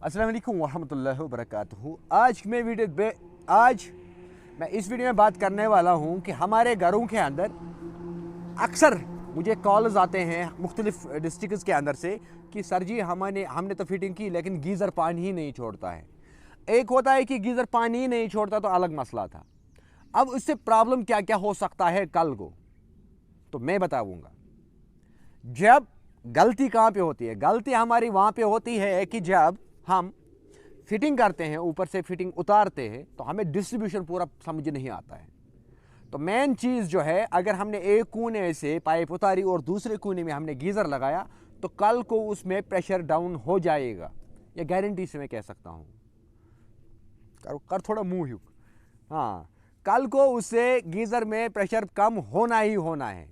अस्सलाम वालेकुम वरहमतुल्लाहि वबरकातुहू। आज मैं इस वीडियो में बात करने वाला हूँ कि हमारे घरों के अंदर अक्सर मुझे कॉल्स आते हैं मुख्तलिफ डिस्ट्रिक्ट्स के अंदर से कि सर जी हमने तो फिटिंग की लेकिन गीज़र पानी ही नहीं छोड़ता है। एक होता है कि गीज़र पानी ही नहीं छोड़ता तो अलग मसला था। अब उससे प्रॉब्लम क्या क्या हो सकता है कल को, तो मैं बताऊँगा। जब गलती कहाँ पे होती है? गलती हमारी वहाँ पे होती है कि जब हम फिटिंग करते हैं, ऊपर से फिटिंग उतारते हैं तो हमें डिस्ट्रीब्यूशन पूरा समझ नहीं आता है। तो मेन चीज़ जो है, अगर हमने एक कोने से पाइप उतारी और दूसरे कोने में हमने गीज़र लगाया तो कल को उसमें प्रेशर डाउन हो जाएगा। ये गारंटी से मैं कह सकता हूँ। कर थोड़ा मुंह ही। हाँ, कल को उससे गीज़र में प्रेशर कम होना ही होना है।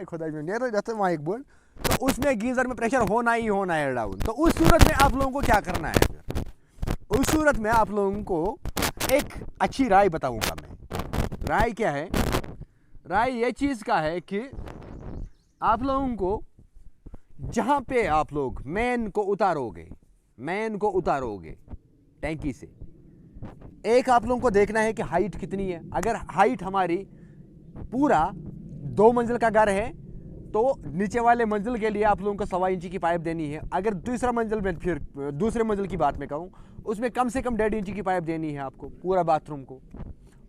खुदा में तो उसमें गीज़र में प्रेशर होना ही होना है डाउन। तो उस सूरत में आप लोगों को क्या करना है? फिर उस सूरत में आप लोगों को एक अच्छी राय बताऊंगा मैं। राय क्या है? राय ये चीज़ का है कि आप लोगों को जहाँ पे आप लोग मेन को उतारोगे टैंकी से, एक आप लोगों को देखना है कि हाइट कितनी है। अगर हाइट हमारी पूरा 2 मंजिल का घर है तो नीचे वाले मंजिल के लिए आप लोगों को 1.25 इंच की पाइप देनी है। अगर दूसरा मंजिल में, फिर दूसरे मंजिल की बात मैं कहूँ, उसमें कम से कम 1.5 इंच की पाइप देनी है आपको पूरा बाथरूम को।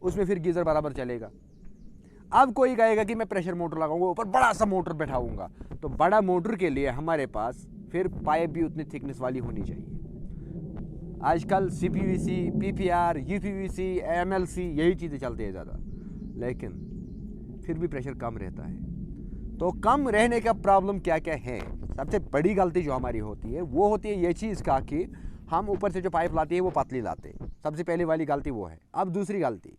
उसमें फिर गीज़र बराबर चलेगा। अब कोई कहेगा कि मैं प्रेशर मोटर लगाऊंगा, ऊपर बड़ा सा मोटर बैठाऊंगा, तो बड़ा मोटर के लिए हमारे पास फिर पाइप भी उतनी थिकनेस वाली होनी चाहिए। आजकल CPVC, PPR, UPVC, MLC यही चीज़ें चलती है ज़्यादा, लेकिन फिर भी प्रेशर कम रहता है। तो कम रहने का प्रॉब्लम क्या क्या है? सबसे बड़ी गलती जो हमारी होती है वो होती है ये चीज़ का कि हम ऊपर से जो पाइप लाते हैं वो पतली लाते हैं। सबसे पहली वाली गलती वो है। अब दूसरी गलती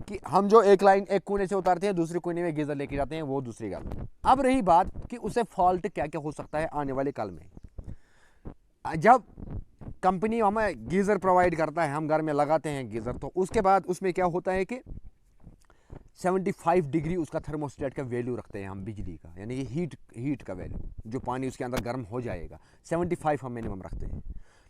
कि हम जो एक कोने से उतारते हैं दूसरे कोने में गीज़र लेके जाते हैं, वो दूसरी गलती। अब रही बात कि उससे फॉल्ट क्या क्या हो सकता है आने वाले कल में। जब कंपनी हमें गीज़र प्रोवाइड करता है, हम घर में लगाते हैं गीज़र, तो उसके बाद उसमें क्या होता है कि 75 डिग्री उसका थर्मोस्टेट का वैल्यू रखते हैं हम बिजली का, यानी कि हीट का वैल्यू, जो पानी उसके अंदर गर्म हो जाएगा 75 हम मिनिमम रखते हैं।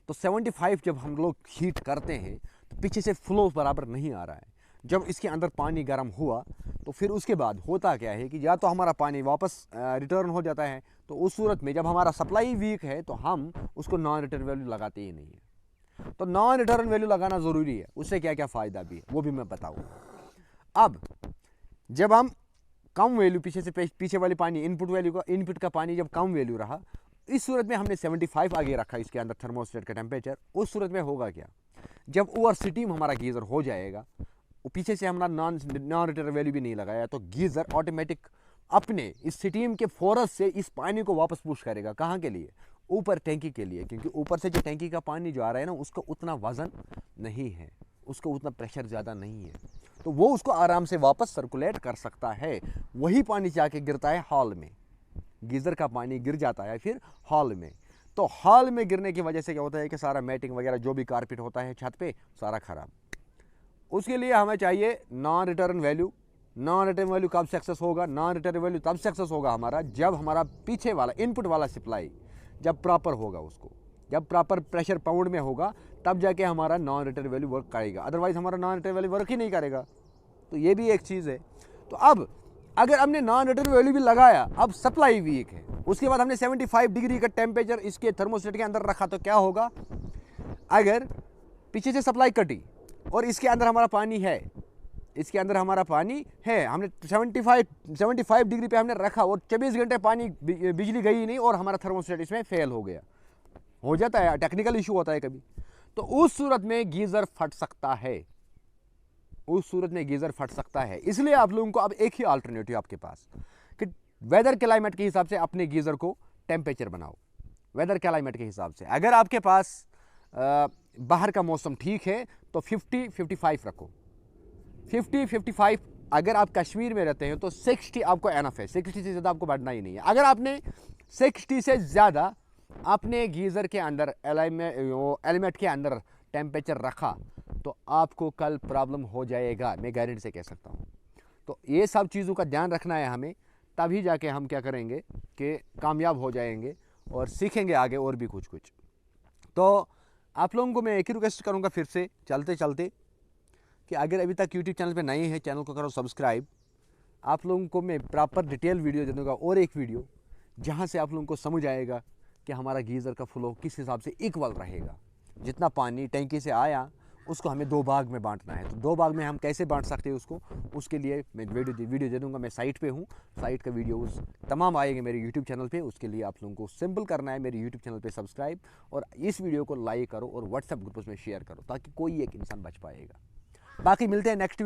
तो 75 जब हम लोग हीट करते हैं तो पीछे से फ्लो बराबर नहीं आ रहा है। जब इसके अंदर पानी गर्म हुआ तो फिर उसके बाद होता क्या है कि या तो हमारा पानी वापस रिटर्न हो जाता है, तो उस सूरत में जब हमारा सप्लाई वीक है तो हम उसको नॉन रिटर्न वैल्यू लगाते ही नहीं है। तो नॉन रिटर्न वैल्यू लगाना ज़रूरी है। उससे क्या क्या फ़ायदा भी है वो भी मैं बताऊँगा। अब जब हम कम वैल्यू पीछे वाली पानी इनपुट का पानी जब कम वैल्यू रहा, इस सूरत में हमने 75 आगे रखा इसके अंदर थर्मोस्टेट का टेम्परेचर। उस सूरत में होगा क्या, जब ओवर स्टीम हमारा गीज़र हो जाएगा, पीछे से हमारा नॉन रिटर्न वैल्यू भी नहीं लगाया, तो गीज़र ऑटोमेटिक अपने इस स्टीम के फोर्स से इस पानी को वापस पुश करेगा। कहाँ के लिए? ऊपर टैंकी के लिए, क्योंकि ऊपर से जो टैंकी का पानी जो आ रहा है ना, उसका उतना वजन नहीं है, उसका उतना प्रेशर ज़्यादा नहीं है, तो वो उसको आराम से वापस सर्कुलेट कर सकता है। वही पानी जाके गिरता है हॉल में, गीज़र का पानी गिर जाता है फिर हॉल में। तो हॉल में गिरने की वजह से क्या होता है कि सारा मैटिंग वगैरह जो भी कारपेट होता है छत पे, सारा ख़राब। उसके लिए हमें चाहिए non return value. Non return value कब सक्सेस होगा? नॉन रिटर्न वैल्यू तब सक्सेस होगा हमारा जब हमारा पीछे वाला इनपुट वाला सप्लाई जब प्रॉपर होगा, उसको जब प्रॉपर प्रेशर पाउंड में होगा, तब जाके हमारा नॉन रिटर्न वैल्यू वर्क करेगा। अदरवाइज हमारा नॉन रिटर्न वैल्यू वर्क ही नहीं करेगा। तो ये भी एक चीज़ है। तो अब अगर हमने नॉन रिटर्न वैल्यू भी लगाया, अब सप्लाई वीक है, उसके बाद हमने 75 डिग्री का टेम्परेचर इसके थर्मोस्टेट के अंदर रखा, तो क्या होगा? अगर पीछे से सप्लाई कटी और इसके अंदर हमारा पानी है, हमने 75 डिग्री पे हमने रखा और 24 घंटे पानी बिजली गई नहीं और हमारा थर्मोस्टेट इसमें फेल हो गया, हो जाता है, टेक्निकल इशू होता है कभी, तो उस सूरत में गीज़र फट सकता है। इसलिए आप लोगों को अब एक ही अल्टरनेटिव आपके पास कि वेदर क्लाइमेट के हिसाब से अपने गीज़र को टेम्परेचर बनाओ। वेदर क्लाइमेट के हिसाब से अगर आपके पास बाहर का मौसम ठीक है तो 50-55 रखो। 50-55। अगर आप कश्मीर में रहते हैं तो 60 आपको एनफ है, 60 से ज़्यादा आपको बढ़ना ही नहीं है। अगर आपने 60 से ज़्यादा अपने गीज़र के अंदर एलिमेंट के अंदर टेम्परेचर रखा तो आपको कल प्रॉब्लम हो जाएगा, मैं गारंटी से कह सकता हूँ। तो ये सब चीज़ों का ध्यान रखना है हमें, तभी जाके हम क्या करेंगे कि कामयाब हो जाएंगे और सीखेंगे आगे और भी कुछ कुछ। तो आप लोगों को मैं एक ही रिक्वेस्ट करूँगा फिर से चलते चलते कि अगर अभी तक यूट्यूब चैनल पे नए हैं, चैनल को करो सब्सक्राइब। आप लोगों को मैं प्रॉपर डिटेल वीडियो दे दूँगा, और एक वीडियो जहाँ से आप लोगों को समझ आएगा कि हमारा गीज़र का फ्लो किस हिसाब से इक्वल रहेगा। जितना पानी टैंकी से आया उसको हमें 2 भाग में बांटना है, तो 2 भाग में हम कैसे बांट सकते हैं उसको, उसके लिए मैं वीडियो दे दूँगा। मैं साइट पे हूँ, साइट का वीडियोस तमाम आएंगे मेरे यूट्यूब चैनल पे। उसके लिए आप लोगों को सिंपल करना है मेरे यूट्यूब चैनल पे सब्सक्राइब, और इस वीडियो को लाइक करो और व्हाट्सएप ग्रुप्स में शेयर करो ताकि कोई एक इंसान बच पाएगा। बाकी मिलते हैं नेक्स्ट